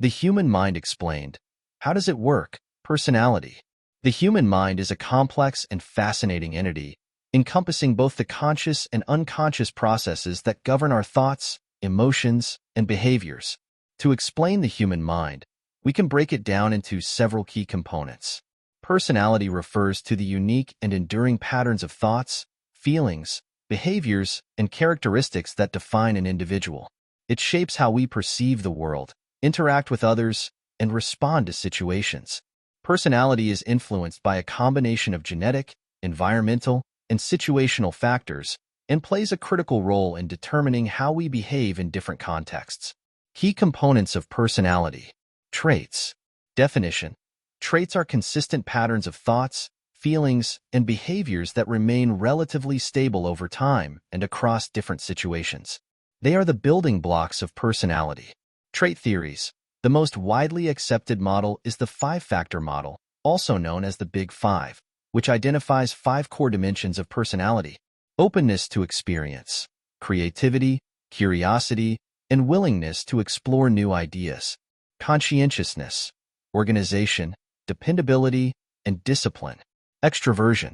The human mind explained. How does it work? Personality. The human mind is a complex and fascinating entity, encompassing both the conscious and unconscious processes that govern our thoughts, emotions, and behaviors. To explain the human mind, we can break it down into several key components. Personality refers to the unique and enduring patterns of thoughts, feelings, behaviors, and characteristics that define an individual. It shapes how we perceive the world, interact with others, and respond to situations. Personality is influenced by a combination of genetic, environmental, and situational factors, and plays a critical role in determining how we behave in different contexts. Key components of personality. Traits. Definition. Traits are consistent patterns of thoughts, feelings, and behaviors that remain relatively stable over time and across different situations. They are the building blocks of personality. Trait theories. The most widely accepted model is the five-factor model, also known as the Big Five, which identifies 5 core dimensions of personality: openness to experience, creativity, curiosity, and willingness to explore new ideas; conscientiousness, organization, dependability, and discipline; extroversion,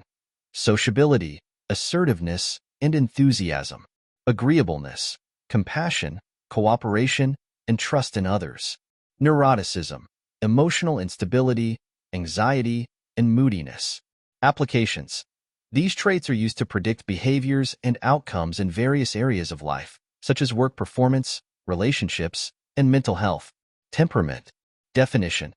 sociability, assertiveness, and enthusiasm; agreeableness, compassion, cooperation, and trust in others; neuroticism, emotional instability, anxiety, and moodiness. Applications. These traits are used to predict behaviors and outcomes in various areas of life, such as work performance, relationships, and mental health. Temperament. Definition.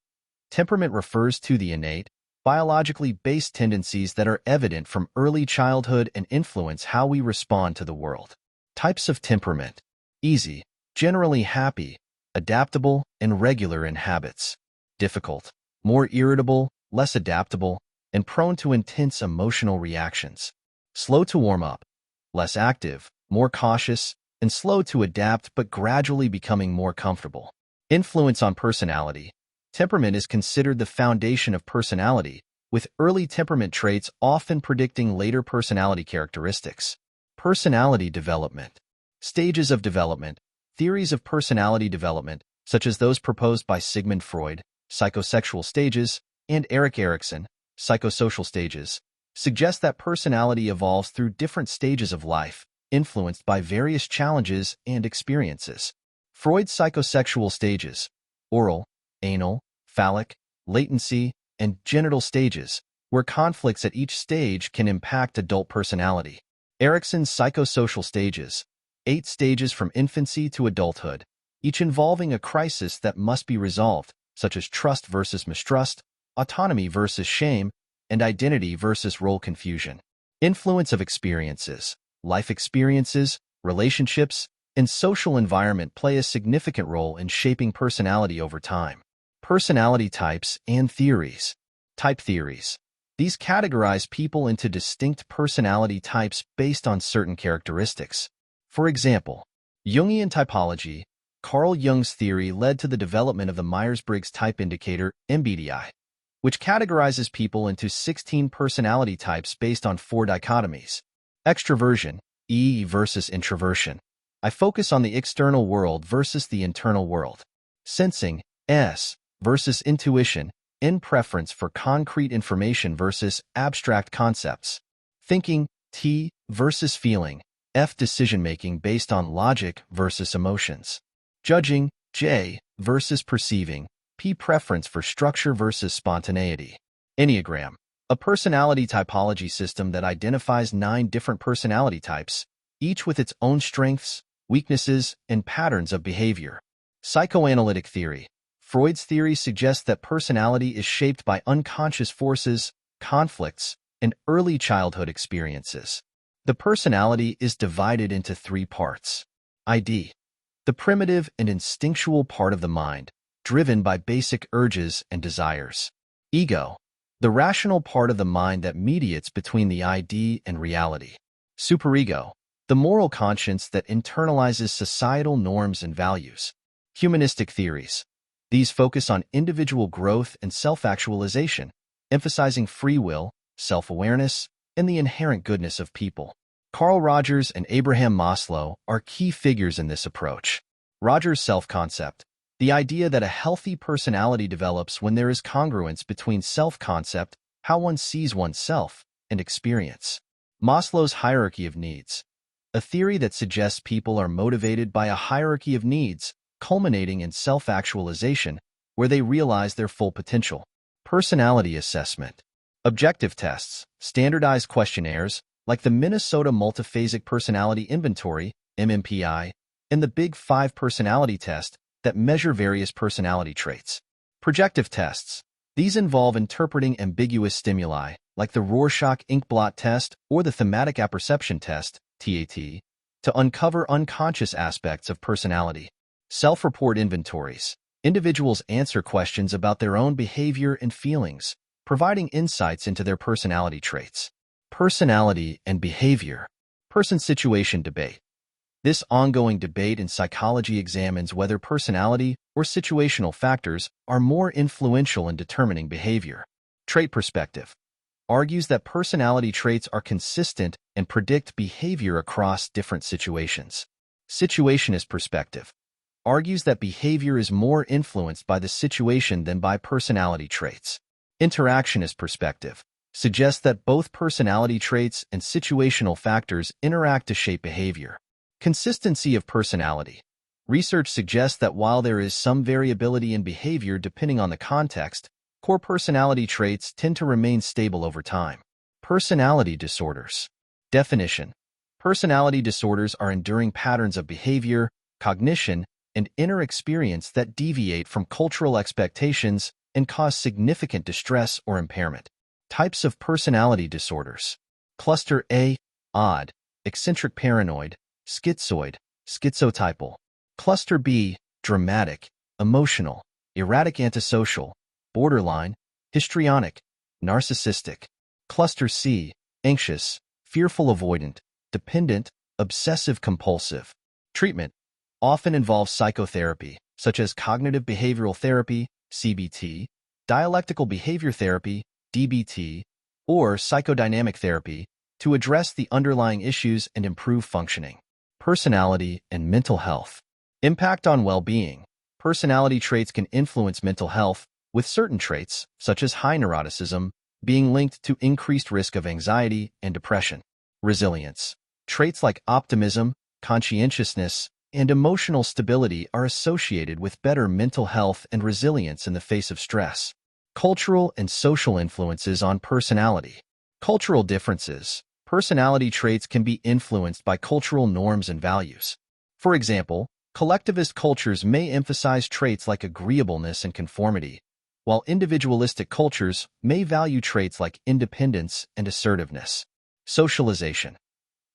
Temperament refers to the innate, biologically based tendencies that are evident from early childhood and influence how we respond to the world. Types of temperament. Easy, generally happy, adaptable, and regular in habits. Difficult, more irritable, less adaptable, and prone to intense emotional reactions. Slow to warm up, less active, more cautious, and slow to adapt but gradually becoming more comfortable. Influence on personality. Temperament is considered the foundation of personality, with early temperament traits often predicting later personality characteristics. Personality development. Stages of development. Theories of personality development, such as those proposed by Sigmund Freud, psychosexual stages, and Erik Erikson, psychosocial stages, suggest that personality evolves through different stages of life, influenced by various challenges and experiences. Freud's psychosexual stages: oral, anal, phallic, latency, and genital stages, where conflicts at each stage can impact adult personality. Erikson's psychosocial stages: 8 stages from infancy to adulthood, each involving a crisis that must be resolved, such as trust versus mistrust, autonomy versus shame, and identity versus role confusion. Influence of experiences. Life experiences, relationships, and social environment play a significant role in shaping personality over time. Personality types and theories. Type theories. These categorize people into distinct personality types based on certain characteristics. For example, Jungian typology. Carl Jung's theory led to the development of the Myers-Briggs type indicator, MBTI, which categorizes people into 16 personality types based on 4 dichotomies. Extroversion, E versus introversion. I focus on the external world versus the internal world. Sensing, S versus intuition, N preference for concrete information versus abstract concepts. Thinking, T versus feeling, F decision-making based on logic versus emotions. Judging, J versus perceiving, P preference for structure versus spontaneity. Enneagram, a personality typology system that identifies 9 different personality types, each with its own strengths, weaknesses, and patterns of behavior. Psychoanalytic theory. Freud's theory suggests that personality is shaped by unconscious forces, conflicts, and early childhood experiences. The personality is divided into 3 parts. ID, the primitive and instinctual part of the mind, driven by basic urges and desires. Ego, the rational part of the mind that mediates between the ID and reality. Superego, the moral conscience that internalizes societal norms and values. Humanistic theories. These focus on individual growth and self-actualization, emphasizing free will, self-awareness, and the inherent goodness of people. Carl Rogers and Abraham Maslow are key figures in this approach. Rogers' self-concept. The idea that a healthy personality develops when there is congruence between self-concept, how one sees oneself, and experience. Maslow's hierarchy of needs, a theory that suggests people are motivated by a hierarchy of needs, culminating in self-actualization, where they realize their full potential. Personality assessment. Objective tests, standardized questionnaires, like the Minnesota Multiphasic Personality Inventory, MMPI, and the Big Five personality test that measure various personality traits. Projective tests. These involve interpreting ambiguous stimuli, like the Rorschach inkblot test or the thematic apperception test, TAT, to uncover unconscious aspects of personality. Self-report inventories. Individuals answer questions about their own behavior and feelings, providing insights into their personality traits. Personality and behavior. Person-situation debate. This ongoing debate in psychology examines whether personality or situational factors are more influential in determining behavior. Trait perspective argues that personality traits are consistent and predict behavior across different situations. Situationist perspective argues that behavior is more influenced by the situation than by personality traits. Interactionist perspective suggests that both personality traits and situational factors interact to shape behavior. Consistency of personality. Research suggests that while there is some variability in behavior depending on the context, core personality traits tend to remain stable over time. Personality disorders. Definition. Personality disorders are enduring patterns of behavior, cognition, and inner experience that deviate from cultural expectations and cause significant distress or impairment. Types of personality disorders. Cluster A, odd, eccentric paranoid, schizoid, schizotypal. Cluster B, dramatic, emotional, erratic antisocial, borderline, histrionic, narcissistic. Cluster C, anxious, fearful avoidant, dependent, obsessive compulsive. Treatment often involves psychotherapy, such as cognitive behavioral therapy, CBT, dialectical behavior therapy, DBT, or psychodynamic therapy, to address the underlying issues and improve functioning. Personality and mental health. Impact on well-being. Personality traits can influence mental health, with certain traits, such as high neuroticism, being linked to increased risk of anxiety and depression. Resilience. Traits like optimism, conscientiousness, and emotional stability are associated with better mental health and resilience in the face of stress. Cultural and social influences on personality. Cultural differences. Personality traits can be influenced by cultural norms and values. For example, collectivist cultures may emphasize traits like agreeableness and conformity, while individualistic cultures may value traits like independence and assertiveness. Socialization.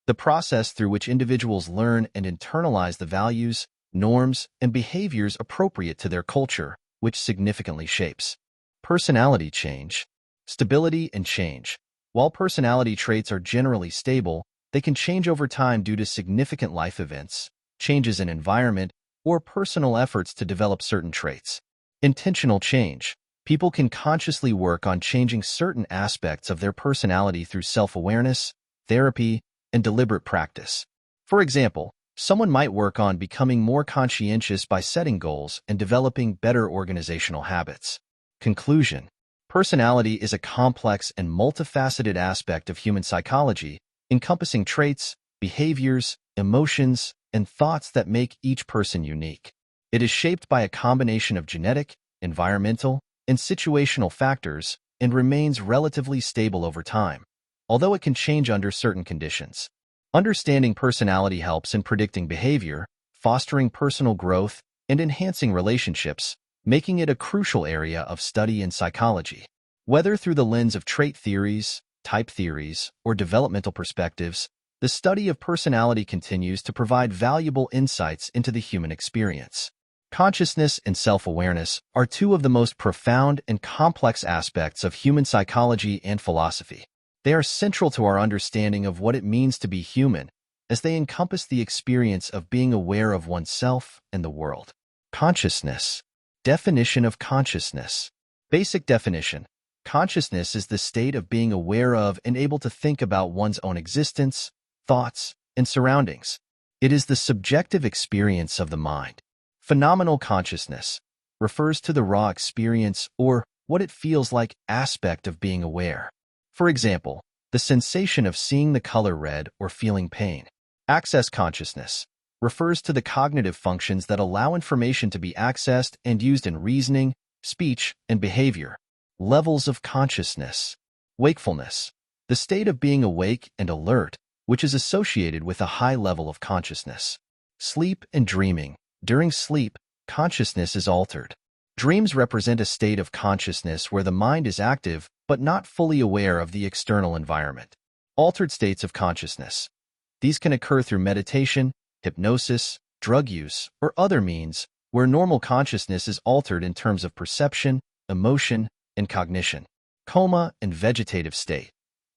The process through which individuals learn and internalize the values, norms, and behaviors appropriate to their culture, which significantly shapes. Personality change. Stability and change. While personality traits are generally stable, they can change over time due to significant life events, changes in environment, or personal efforts to develop certain traits. Intentional change. People can consciously work on changing certain aspects of their personality through self-awareness, therapy, and deliberate practice. For example, someone might work on becoming more conscientious by setting goals and developing better organizational habits. Conclusion. Personality is a complex and multifaceted aspect of human psychology, encompassing traits, behaviors, emotions, and thoughts that make each person unique. It is shaped by a combination of genetic, environmental, and situational factors and remains relatively stable over time, although it can change under certain conditions. Understanding personality helps in predicting behavior, fostering personal growth, and enhancing relationships, making it a crucial area of study in psychology. Whether through the lens of trait theories, type theories, or developmental perspectives, the study of personality continues to provide valuable insights into the human experience. Consciousness and self-awareness are two of the most profound and complex aspects of human psychology and philosophy. They are central to our understanding of what it means to be human, as they encompass the experience of being aware of oneself and the world. Consciousness. Definition of consciousness. Basic definition. Consciousness is the state of being aware of and able to think about one's own existence, thoughts, and surroundings. It is the subjective experience of the mind. Phenomenal consciousness refers to the raw experience or what it feels like aspect of being aware. For example, the sensation of seeing the color red or feeling pain. Access consciousness refers to the cognitive functions that allow information to be accessed and used in reasoning, speech, and behavior. Levels of consciousness. Wakefulness, the state of being awake and alert, which is associated with a high level of consciousness. Sleep and dreaming. During sleep, consciousness is altered. Dreams represent a state of consciousness where the mind is active but not fully aware of the external environment. Altered states of consciousness. These can occur through meditation, hypnosis, drug use, or other means where normal consciousness is altered in terms of perception, emotion, and cognition. Coma and vegetative state.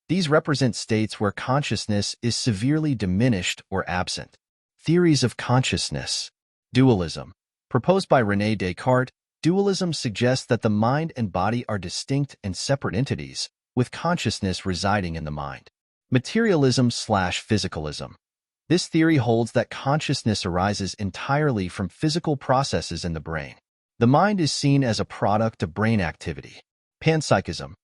These represent states where consciousness is severely diminished or absent. Theories of consciousness. Dualism. Proposed by René Descartes, dualism suggests that the mind and body are distinct and separate entities, with consciousness residing in the mind. Materialism/physicalism. This theory holds that consciousness arises entirely from physical processes in the brain. The mind is seen as a product of brain activity. Panpsychism.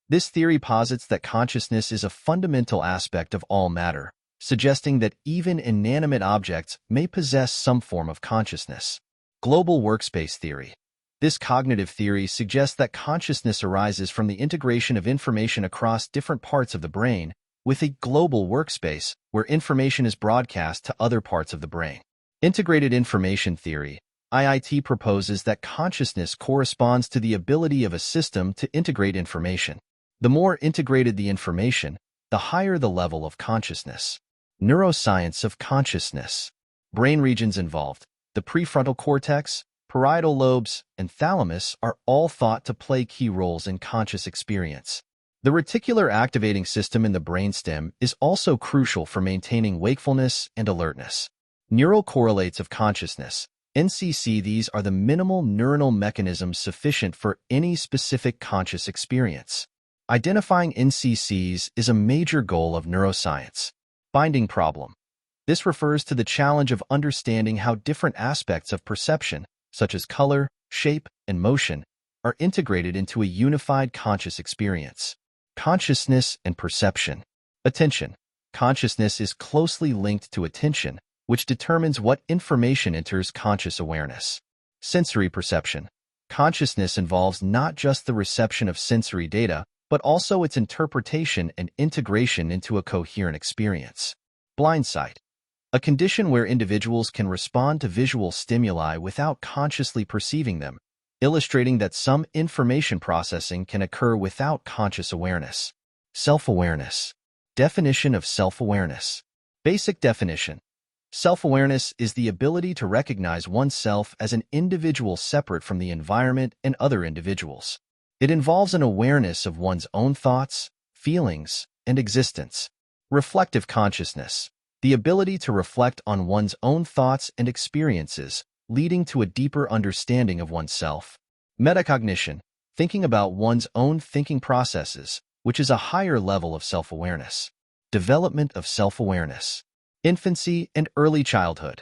This theory posits that consciousness is a fundamental aspect of all matter, suggesting that even inanimate objects may possess some form of consciousness. Global workspace theory. This cognitive theory suggests that consciousness arises from the integration of information across different parts of the brain, with a global workspace where information is broadcast to other parts of the brain. Integrated information theory. IIT proposes that consciousness corresponds to the ability of a system to integrate information. The more integrated the information, the higher the level of consciousness. Neuroscience of consciousness. Brain regions involved. The prefrontal cortex, parietal lobes, and thalamus are all thought to play key roles in conscious experience. The reticular activating system in the brainstem is also crucial for maintaining wakefulness and alertness. Neural correlates of consciousness. NCC. These are the minimal neuronal mechanisms sufficient for any specific conscious experience. Identifying NCCs is a major goal of neuroscience. Binding problem. This refers to the challenge of understanding how different aspects of perception, such as color, shape, and motion, are integrated into a unified conscious experience. Consciousness and perception. Attention. Consciousness is closely linked to attention, which determines what information enters conscious awareness. Sensory perception. Consciousness involves not just the reception of sensory data, but also its interpretation and integration into a coherent experience. Blind sight. A condition where individuals can respond to visual stimuli without consciously perceiving them, illustrating that some information processing can occur without conscious awareness. Self-awareness. Definition of self-awareness. Basic definition. Self-awareness is the ability to recognize oneself as an individual separate from the environment and other individuals. It involves an awareness of one's own thoughts, feelings, and existence. Reflective consciousness. The ability to reflect on one's own thoughts and experiences, leading to a deeper understanding of oneself. Metacognition. Thinking about one's own thinking processes, which is a higher level of self-awareness. Development of self-awareness. Infancy and early childhood.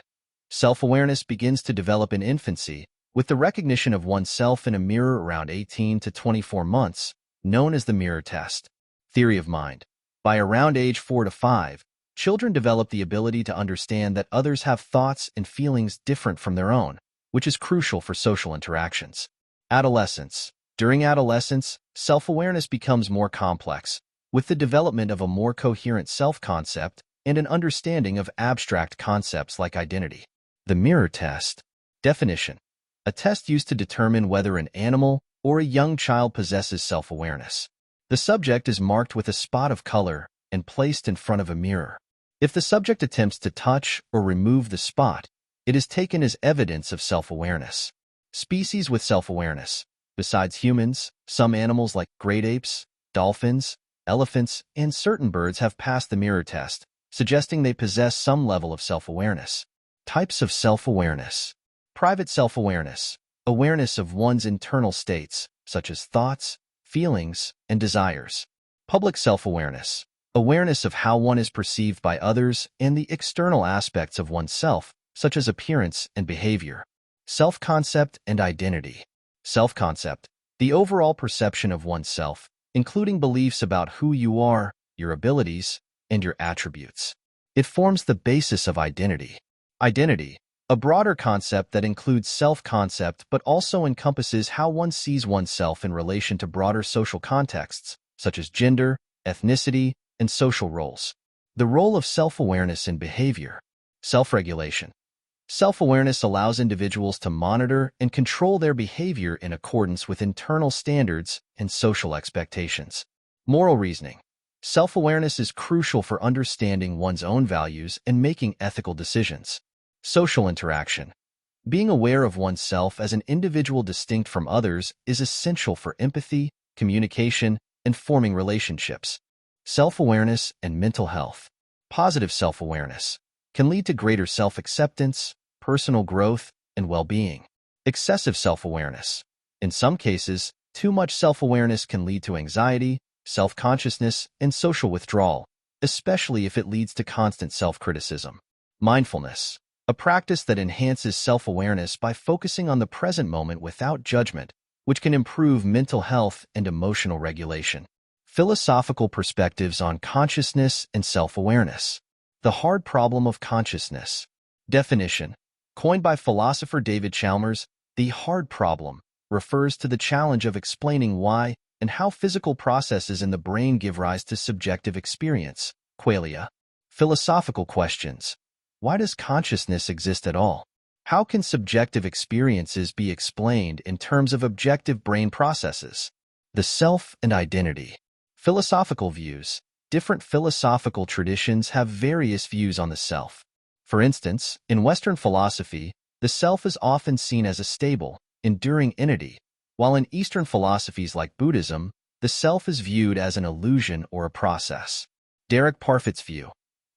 Self-awareness begins to develop in infancy, with the recognition of oneself in a mirror around 18 to 24 months, known as the mirror test. Theory of mind. By around age 4 to 5, children develop the ability to understand that others have thoughts and feelings different from their own, which is crucial for social interactions. Adolescence. During adolescence, self-awareness becomes more complex, with the development of a more coherent self-concept and an understanding of abstract concepts like identity. The mirror test. Definition. A test used to determine whether an animal or a young child possesses self-awareness. The subject is marked with a spot of color and placed in front of a mirror. If the subject attempts to touch or remove the spot, it is taken as evidence of self-awareness. Species with self-awareness. Besides humans, some animals like great apes, dolphins, elephants, and certain birds have passed the mirror test, suggesting they possess some level of self-awareness. Types of self-awareness. Private self-awareness. Awareness of one's internal states, such as thoughts, feelings, and desires. Public self-awareness. Awareness of how one is perceived by others and the external aspects of oneself, such as appearance and behavior. Self-concept and identity. Self-concept, the overall perception of oneself, including beliefs about who you are, your abilities, and your attributes. It forms the basis of identity. Identity, a broader concept that includes self-concept but also encompasses how one sees oneself in relation to broader social contexts, such as gender, ethnicity, and social roles. The role of self-awareness in behavior. Self-regulation. Self-awareness allows individuals to monitor and control their behavior in accordance with internal standards and social expectations. Moral reasoning. Self-awareness is crucial for understanding one's own values and making ethical decisions. Social interaction. Being aware of oneself as an individual distinct from others is essential for empathy, communication, and forming relationships. Self-awareness and mental health. Positive self-awareness can lead to greater self-acceptance, personal growth, and well-being. Excessive self-awareness. In some cases, too much self-awareness can lead to anxiety, self-consciousness, and social withdrawal, especially if it leads to constant self-criticism. Mindfulness, a practice that enhances self-awareness by focusing on the present moment without judgment, which can improve mental health and emotional regulation. Philosophical perspectives on consciousness and self-awareness. The hard problem of consciousness. Definition. Coined by philosopher David Chalmers, the hard problem refers to the challenge of explaining why and how physical processes in the brain give rise to subjective experience, qualia. Philosophical questions. Why does consciousness exist at all? How can subjective experiences be explained in terms of objective brain processes? The self and identity. Philosophical views. Different philosophical traditions have various views on the self. For instance, in Western philosophy, the self is often seen as a stable, enduring entity, while in Eastern philosophies like Buddhism, the self is viewed as an illusion or a process. Derek Parfit's view.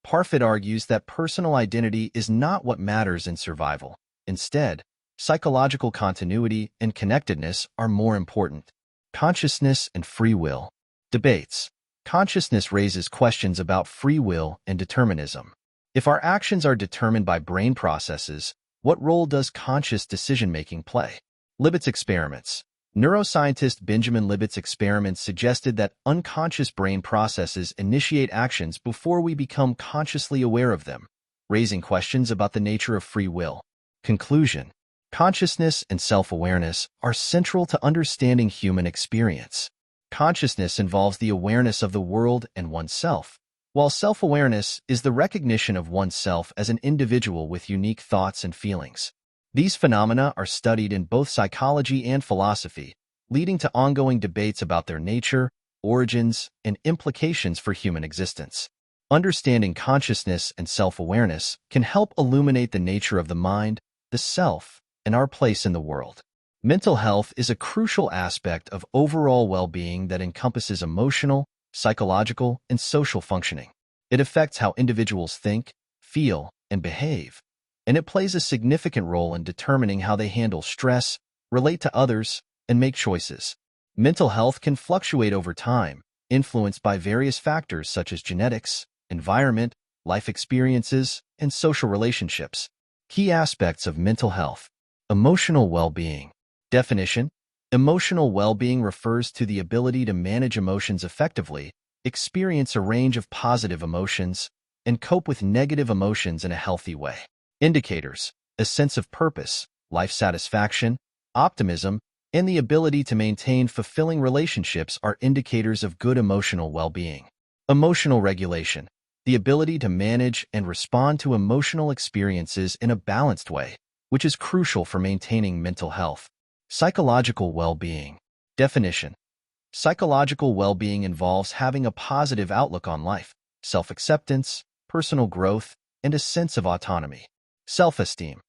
Parfit argues that personal identity is not what matters in survival. Instead, psychological continuity and connectedness are more important. Consciousness and free will. Debates. Consciousness raises questions about free will and determinism. If our actions are determined by brain processes, what role does conscious decision-making play? Libet's experiments. Neuroscientist Benjamin Libet's experiments suggested that unconscious brain processes initiate actions before we become consciously aware of them, raising questions about the nature of free will. Conclusion. Consciousness and self-awareness are central to understanding human experience. Consciousness involves the awareness of the world and oneself, while self-awareness is the recognition of oneself as an individual with unique thoughts and feelings. These phenomena are studied in both psychology and philosophy, leading to ongoing debates about their nature, origins, and implications for human existence. Understanding consciousness and self-awareness can help illuminate the nature of the mind, the self, and our place in the world. Mental health is a crucial aspect of overall well-being that encompasses emotional, psychological, and social functioning. It affects how individuals think, feel, and behave, and it plays a significant role in determining how they handle stress, relate to others, and make choices. Mental health can fluctuate over time, influenced by various factors such as genetics, environment, life experiences, and social relationships. Key aspects of mental health. Emotional well-being. Definition. Emotional well-being refers to the ability to manage emotions effectively, experience a range of positive emotions, and cope with negative emotions in a healthy way. Indicators. A sense of purpose, life satisfaction, optimism, and the ability to maintain fulfilling relationships are indicators of good emotional well-being. Emotional regulation. The ability to manage and respond to emotional experiences in a balanced way, which is crucial for maintaining mental health. Psychological well-being. Definition. Psychological well-being involves having a positive outlook on life, self-acceptance, personal growth, and a sense of autonomy. Self-esteem.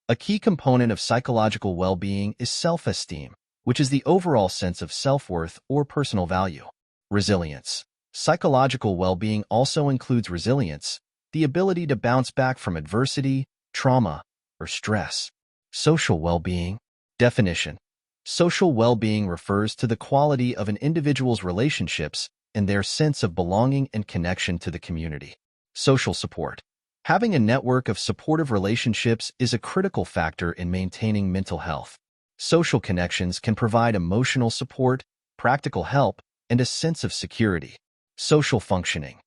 A key component of psychological well-being is self-esteem, which is the overall sense of self-worth or personal value. Resilience. Psychological well-being also includes resilience, the ability to bounce back from adversity, trauma, or stress. Social well-being. Definition. Social well-being refers to the quality of an individual's relationships and their sense of belonging and connection to the community. Social support. Having a network of supportive relationships is a critical factor in maintaining mental health. Social connections can provide emotional support, practical help, and a sense of security. Social functioning.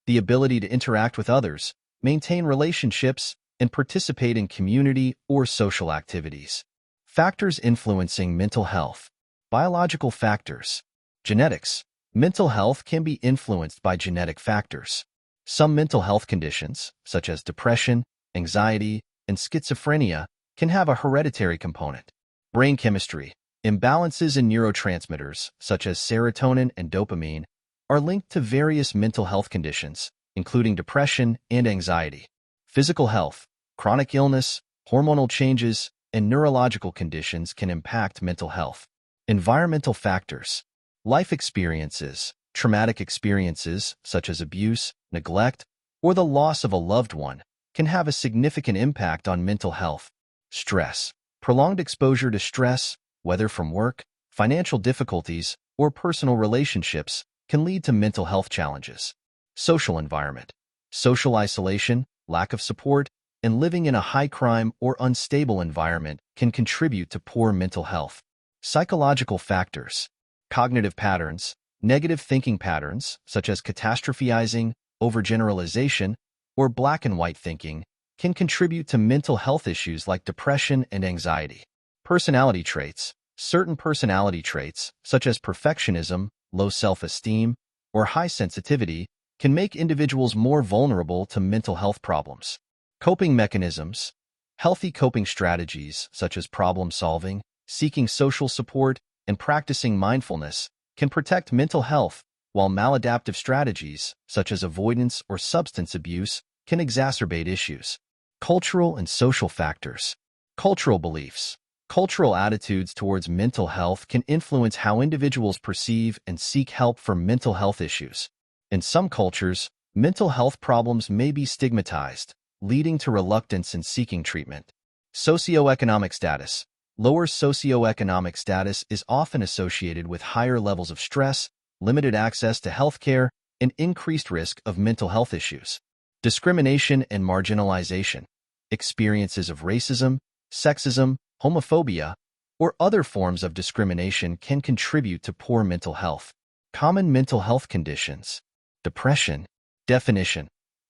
The ability to interact with others, maintain relationships, and participate in community or social activities. Factors influencing mental health. Biological factors. Genetics. Mental health can be influenced by genetic factors. Some mental health conditions, such as depression, anxiety, and schizophrenia, can have a hereditary component. Brain chemistry. Imbalances in neurotransmitters, such as serotonin and dopamine, are linked to various mental health conditions, including depression and anxiety. Physical health. Chronic illness, hormonal changes, and neurological conditions can impact mental health. Environmental factors. Life experiences. Traumatic experiences, such as abuse, neglect, or the loss of a loved one, can have a significant impact on mental health. Stress. Prolonged exposure to stress, whether from work, financial difficulties, or personal relationships, can lead to mental health challenges. Social environment. Social isolation, lack of support, and living in a high-crime or unstable environment can contribute to poor mental health. Psychological factors. Cognitive patterns. Negative thinking patterns, such as catastrophizing, overgeneralization, or black-and-white thinking, can contribute to mental health issues like depression and anxiety. Personality traits. Certain personality traits, such as perfectionism, low self-esteem, or high sensitivity, can make individuals more vulnerable to mental health problems. Coping mechanisms. Healthy coping strategies, such as problem-solving, seeking social support, and practicing mindfulness, can protect mental health, while maladaptive strategies, such as avoidance or substance abuse, can exacerbate issues. Cultural and social factors. Cultural beliefs. Cultural attitudes towards mental health can influence how individuals perceive and seek help for mental health issues. In some cultures, mental health problems may be stigmatized, leading to reluctance in seeking treatment. Socioeconomic status. Lower socioeconomic status is often associated with higher levels of stress, limited access to healthcare, and increased risk of mental health issues. Discrimination and marginalization. Experiences of racism, sexism, homophobia, or other forms of discrimination can contribute to poor mental health. Common mental health conditions. Depression. Definition.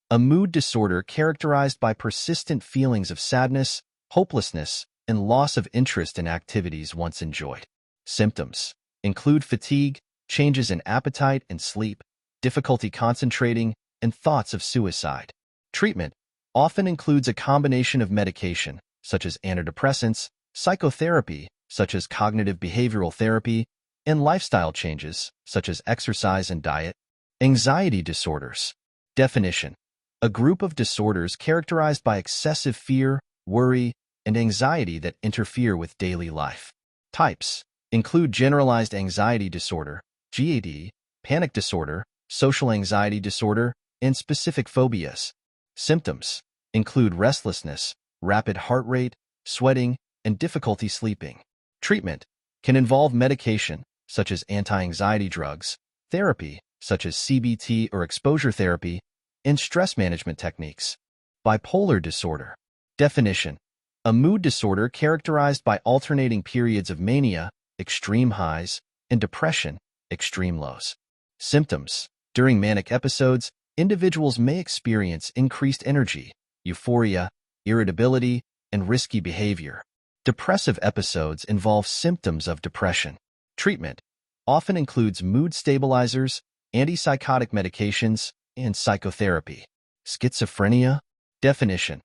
A mood disorder characterized by persistent feelings of sadness, hopelessness, and loss of interest in activities once enjoyed. Symptoms include fatigue, changes in appetite and sleep, difficulty concentrating, and thoughts of suicide. Treatment often includes a combination of medication, such as antidepressants, psychotherapy, such as cognitive behavioral therapy, and lifestyle changes, such as exercise and diet. Anxiety disorders. Definition. A group of disorders characterized by excessive fear, worry, and anxiety that interfere with daily life. Types include generalized anxiety disorder, GAD, panic disorder, social anxiety disorder, and specific phobias. Symptoms include restlessness, rapid heart rate, sweating, and difficulty sleeping. Treatment can involve medication, such as anti-anxiety drugs, therapy, such as CBT or exposure therapy, and stress management techniques. Bipolar disorder. Definition. A mood disorder characterized by alternating periods of mania, extreme highs, and depression, extreme lows. Symptoms. During manic episodes, individuals may experience increased energy, euphoria, irritability, and risky behavior. Depressive episodes involve symptoms of depression. Treatment often includes mood stabilizers, antipsychotic medications, and psychotherapy. Schizophrenia. Definition.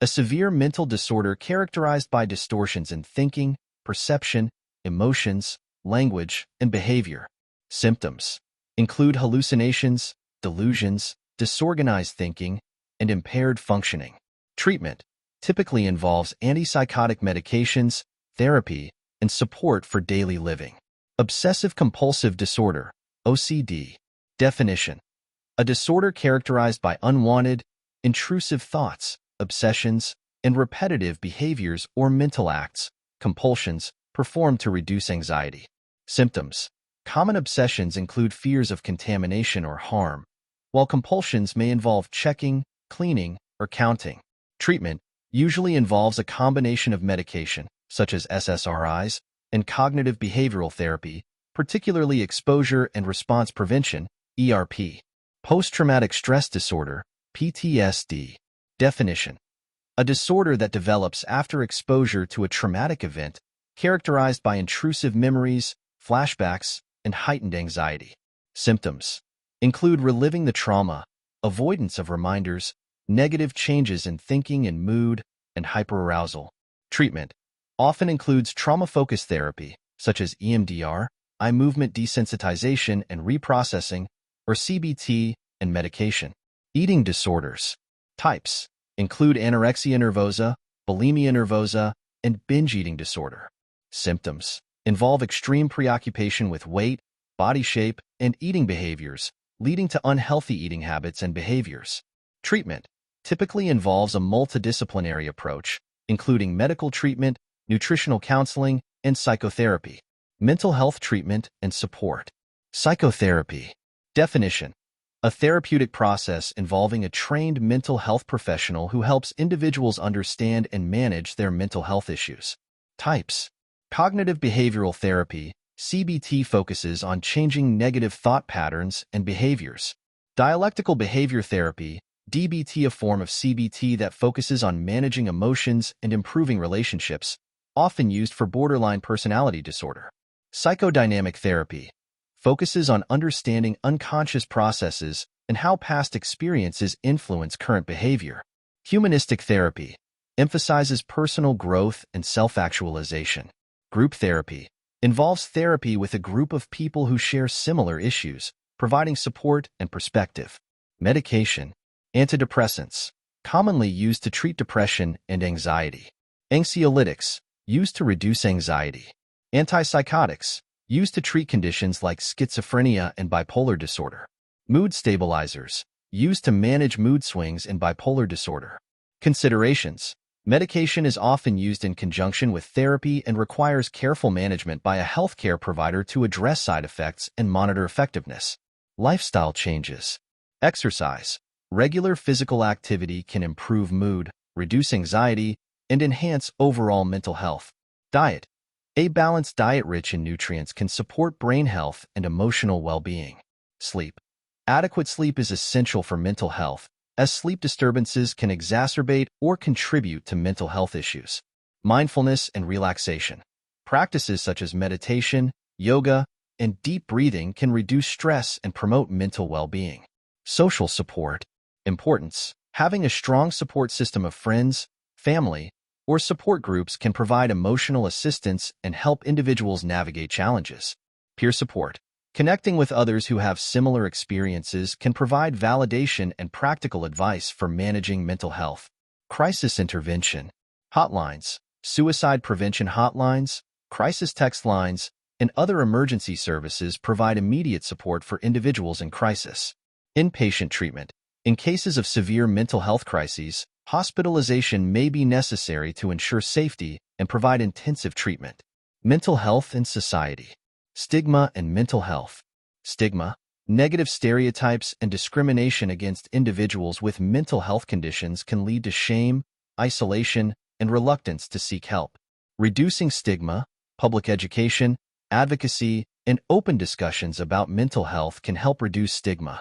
A severe mental disorder characterized by distortions in thinking, perception, emotions, language, and behavior. Symptoms include hallucinations, delusions, disorganized thinking, and impaired functioning. Treatment typically involves antipsychotic medications, therapy, and support for daily living. Obsessive-compulsive disorder, OCD. Definition. A disorder characterized by unwanted, intrusive thoughts, obsessions, and repetitive behaviors or mental acts, compulsions, performed to reduce anxiety. Symptoms. Common obsessions include fears of contamination or harm, while compulsions may involve checking, cleaning, or counting. Treatment usually involves a combination of medication, such as SSRIs, and cognitive behavioral therapy, particularly exposure and response prevention, ERP. Post-traumatic stress disorder, PTSD. Definition: a disorder that develops after exposure to a traumatic event, characterized by intrusive memories, flashbacks, and heightened anxiety. Symptoms include reliving the trauma, avoidance of reminders, negative changes in thinking and mood, and hyperarousal. Treatment often includes trauma-focused therapy, such as EMDR, eye movement desensitization and reprocessing, or CBT, and medication. Eating disorders. Types include anorexia nervosa, bulimia nervosa, and binge eating disorder. Symptoms involve extreme preoccupation with weight, body shape, and eating behaviors, leading to unhealthy eating habits and behaviors. Treatment typically involves a multidisciplinary approach, including medical treatment, nutritional counseling, and psychotherapy. Mental health treatment and support. Psychotherapy. Definition: a therapeutic process involving a trained mental health professional who helps individuals understand and manage their mental health issues. Types: cognitive behavioral therapy, CBT, focuses on changing negative thought patterns and behaviors. Dialectical behavior therapy, DBT, a form of CBT that focuses on managing emotions and improving relationships, often used for borderline personality disorder. Psychodynamic therapy focuses on understanding unconscious processes and how past experiences influence current behavior. Humanistic therapy emphasizes personal growth and self-actualization. Group therapy involves therapy with a group of people who share similar issues, providing support and perspective. Medication. Antidepressants, commonly used to treat depression and anxiety. Anxiolytics, used to reduce anxiety. Antipsychotics, used to treat conditions like schizophrenia and bipolar disorder. Mood stabilizers, used to manage mood swings in bipolar disorder. Considerations. Medication is often used in conjunction with therapy and requires careful management by a healthcare provider to address side effects and monitor effectiveness. Lifestyle changes. Exercise. Regular physical activity can improve mood, reduce anxiety, and enhance overall mental health. Diet. A balanced diet rich in nutrients can support brain health and emotional well-being. Sleep. Adequate sleep is essential for mental health, as sleep disturbances can exacerbate or contribute to mental health issues. Mindfulness and relaxation. Practices such as meditation, yoga, and deep breathing can reduce stress and promote mental well-being. Social support. Importance. Having a strong support system of friends, family, or support groups can provide emotional assistance and help individuals navigate challenges. Peer support. Connecting with others who have similar experiences can provide validation and practical advice for managing mental health. Crisis intervention. Hotlines. Suicide prevention hotlines, crisis text lines, and other emergency services provide immediate support for individuals in crisis. Inpatient treatment. In cases of severe mental health crises, hospitalization may be necessary to ensure safety and provide intensive treatment. Mental health and society. Stigma and mental health. Stigma. Negative stereotypes and discrimination against individuals with mental health conditions can lead to shame, isolation, and reluctance to seek help. Reducing stigma, public education, advocacy, and open discussions about mental health can help reduce stigma.